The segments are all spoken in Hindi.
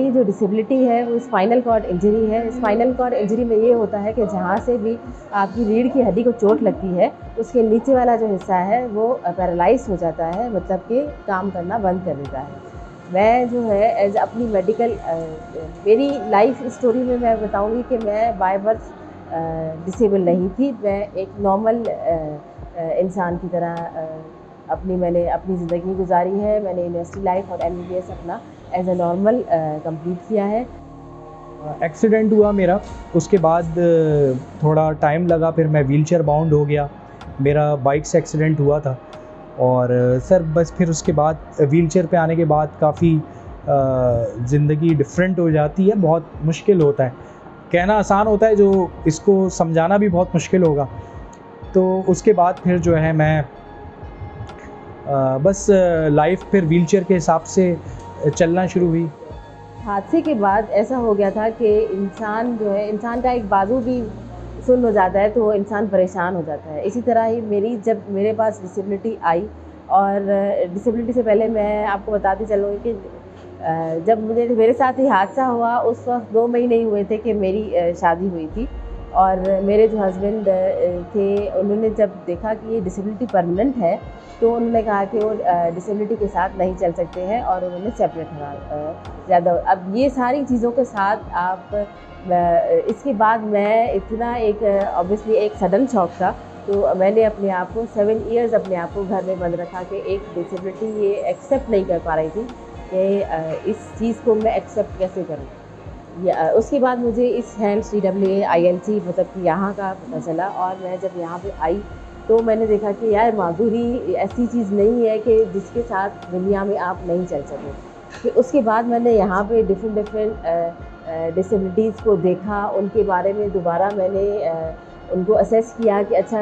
मेरी जो डिसेबिलिटी है वो स्पाइनल कॉर्ड इंजरी है। स्पाइनल कॉर्ड इंजरी में ये होता है कि जहाँ से भी आपकी रीढ़ की हड्डी को चोट लगती है उसके नीचे वाला जो हिस्सा है वो पैरालाइज हो जाता है, मतलब कि काम करना बंद कर देता है। मैं जो है एज अपनी मेडिकल मेरी लाइफ स्टोरी में मैं बताऊंगी कि मैं बाय बर्थ डिसेबल नहीं थी। मैं एक नॉर्मल इंसान की तरह मैंने अपनी ज़िंदगी गुजारी है। मैंने यूनिवर्सिटी लाइफ और MBBS अपना एज ए नॉर्मल कंप्लीट किया है। एक्सीडेंट हुआ मेरा, उसके बाद थोड़ा टाइम लगा, फिर मैं व्हीलचेयर बाउंड हो गया। मेरा बाइक से एक्सीडेंट हुआ था और सर बस फिर उसके बाद व्हीलचेयर पे आने के बाद काफ़ी ज़िंदगी डिफरेंट हो जाती है। बहुत मुश्किल होता है, कहना आसान होता है, जो इसको समझाना भी बहुत मुश्किल होगा। तो उसके बाद फिर जो है मैं बस लाइफ फिर व्हीलचेयर के हिसाब से चलना शुरू हुई। हादसे के बाद ऐसा हो गया था कि इंसान जो है, इंसान का एक बाजू भी सुन्न हो जाता है तो वो इंसान परेशान हो जाता है। इसी तरह ही जब मेरे पास डिसेबिलिटी आई, और डिसेबिलिटी से पहले मैं आपको बताती चलूँगी कि जब मेरे साथ ही हादसा हुआ उस वक्त 2 महीने ही हुए थे कि मेरी शादी हुई थी। और मेरे जो हस्बैंड थे उन्होंने जब देखा कि ये डिसेबिलिटी परमानेंट है तो उन्होंने कहा कि वो डिसेबिलिटी के साथ नहीं चल सकते हैं और उन्होंने सेपरेट होना ज़्यादा। अब ये सारी चीज़ों के साथ इसके बाद मैं इतना एक ऑब्वियसली एक सडन शॉक था। तो मैंने अपने आप को 7 इयर्स अपने आप को घर में बंद रखा कि एक डिसेबिलिटी ये एक्सेप्ट नहीं कर पा रही थी कि इस चीज़ को मैं एक्सेप्ट कैसे करूँ। उसके बाद मुझे इस हैंड्स DWA ILC मतलब कि यहाँ का पता चला, और मैं जब यहाँ पे आई तो मैंने देखा कि यार माधुरी ऐसी चीज़ नहीं है कि जिसके साथ दुनिया में आप नहीं चल सकें। फिर उसके बाद मैंने यहाँ पे डिफरेंट डिसेबिलिटीज़ को देखा, उनके बारे में दोबारा मैंने उनको असेस किया कि अच्छा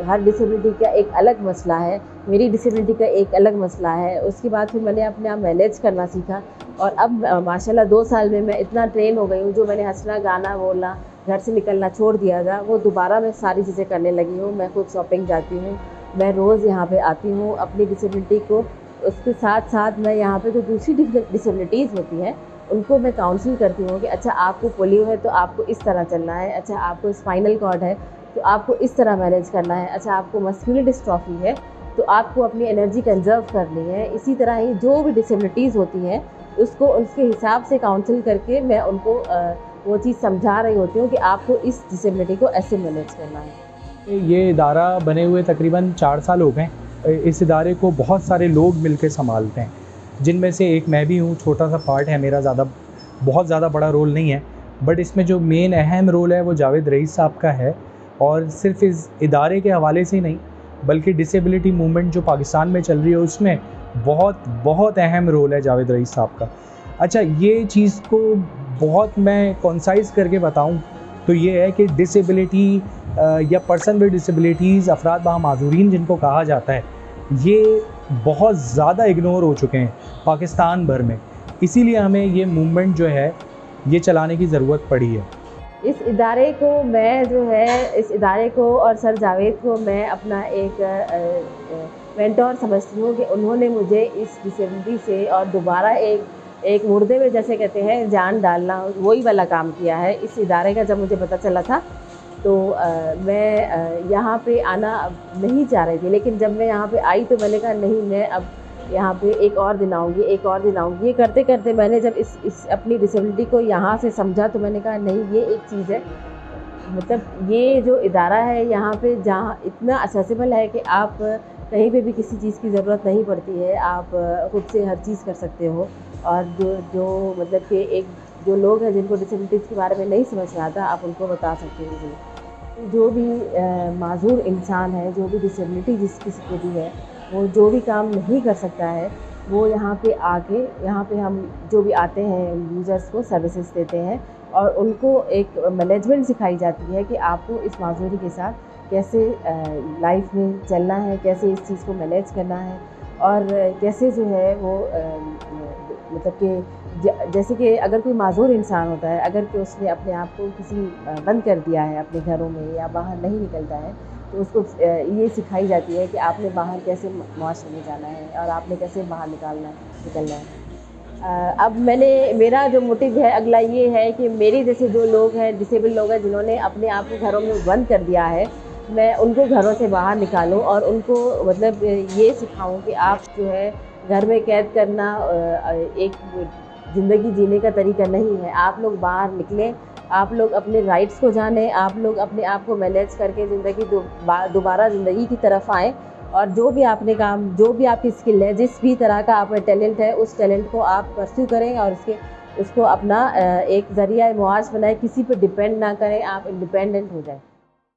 हर डिसेबिलिटी का एक अलग मसला है, मेरी डिसेबिलिटी का एक अलग मसला है। उसके बाद फिर मैंने अपने आप मैनेज करना सीखा, और अब माशाल्लाह 2 साल में मैं इतना ट्रेन हो गई हूँ, जो मैंने हंसना गाना बोलना घर से निकलना छोड़ दिया था वो दोबारा मैं सारी चीज़ें करने लगी हूँ। मैं खुद शॉपिंग जाती हूँ, मैं रोज़ यहाँ पे आती हूँ अपनी डिसेबिलिटी को। उसके साथ साथ मैं यहाँ पे जो दूसरी डिसेबिलिटीज़ होती हैं उनको मैं काउंसिल करती हूँ कि अच्छा आपको पोलियो है तो आपको इस तरह चलना है, अच्छा आपको स्पाइनल कॉर्ड है तो आपको इस तरह मैनेज करना है, अच्छा आपको मस्कुलर डिस्ट्रॉफी है तो आपको अपनी एनर्जी कंजर्व करनी है। इसी तरह ही जो भी डिसेबिलिटीज़ होती हैं उसको उसके हिसाब से काउंसिल करके मैं उनको वो चीज़ समझा रही होती हूँ कि आपको इस डिसेबिलिटी को ऐसे मैनेज करना है। ये इदारा बने हुए तकरीबन 4 साल हो गए। इस इदारे को बहुत सारे लोग मिलकर संभालते हैं, जिनमें से एक मैं भी हूँ। छोटा सा पार्ट है मेरा, बहुत ज़्यादा बड़ा रोल नहीं है, बट इसमें जो मेन अहम रोल है वो जावेद रईस साहब का है। और सिर्फ इस इदारे के हवाले से ही नहीं, बल्कि डिसेबिलिटी मूवमेंट जो पाकिस्तान में चल रही है उसमें बहुत बहुत अहम रोल है जावेद रईस साहब का। अच्छा, ये चीज़ को बहुत मैं कॉन्साइज़ करके बताऊं तो ये है कि डिसेबिलिटी या पर्सन विद डिसेबिलिटीज़, अफराद बामाज़ूरीन जिनको कहा जाता है, ये बहुत ज़्यादा इग्नोर हो चुके हैं पाकिस्तान भर में। इसीलिए हमें ये मूवमेंट जो है ये चलाने की ज़रूरत पड़ी है। इस इदारे को और सर जावेद को मैं अपना एक मेंटोर समझती हूँ कि उन्होंने मुझे इस डिसेबिलिटी से और दोबारा एक मुर्दे में जैसे कहते हैं जान डालना, वही वाला काम किया है। इस इदारे का जब मुझे पता चला था तो मैं यहाँ पे आना नहीं चाह रही थी, लेकिन जब मैं यहाँ पे आई तो मैंने कहा नहीं, मैं अब यहाँ पे एक और दिन आऊँगी। ये करते करते मैंने जब इस अपनी डिसेबिलिटी को यहाँ से समझा तो मैंने कहा नहीं, ये एक चीज़ है, मतलब ये जो इदारा है यहाँ पे जहाँ इतना एक्सेसिबल है कि आप कहीं पे भी किसी चीज़ की ज़रूरत नहीं पड़ती है, आप खुद से हर चीज़ कर सकते हो। और जो मतलब कि जो लोग हैं जिनको डिसेबिलिटीज़ के बारे में नहीं समझ में आता, आप उनको बता सकते हैं। जो भी माजूर इंसान है, जो भी डिसेबिलिटी जिस किसी को भी है, वो जो भी काम नहीं कर सकता है वो यहाँ पे हम जो भी आते हैं यूज़र्स को सर्विसेज देते हैं, और उनको एक मैनेजमेंट सिखाई जाती है कि आपको इस माजूरी के साथ कैसे लाइफ में चलना है, कैसे इस चीज़ को मैनेज करना है, और कैसे जो है वो मतलब कि जैसे कि अगर कोई माजूर इंसान होता है, अगर कि उसने अपने आप को बंद कर दिया है अपने घरों में या बाहर नहीं निकलता है, तो उसको ये सिखाई जाती है कि आपने बाहर कैसे माशरे में जाना है और आपने कैसे बाहर निकलना है। अब मेरा जो मोटिव है अगला ये है कि मेरे जैसे जो लोग हैं, डिसेबल लोग हैं, जिन्होंने अपने आप को घरों में बंद कर दिया है, मैं उनको घरों से बाहर निकालूं और उनको मतलब ये सिखाऊं कि आप जो है घर में कैद करना एक ज़िंदगी जीने का तरीका नहीं है। आप लोग बाहर निकलें, आप लोग अपने राइट्स को जानें, आप लोग अपने आप को मैनेज करके ज़िंदगी दोबारा ज़िंदगी की तरफ आएँ और जो भी आपने काम, जो भी आपकी स्किल है, जिस भी तरह का आप में टैलेंट है, उस टैलेंट को आप परस्यू करें और उसको अपना एक ज़रिया मुआश बनाएं, किसी पे डिपेंड ना करें, आप इंडिपेंडेंट हो जाएं।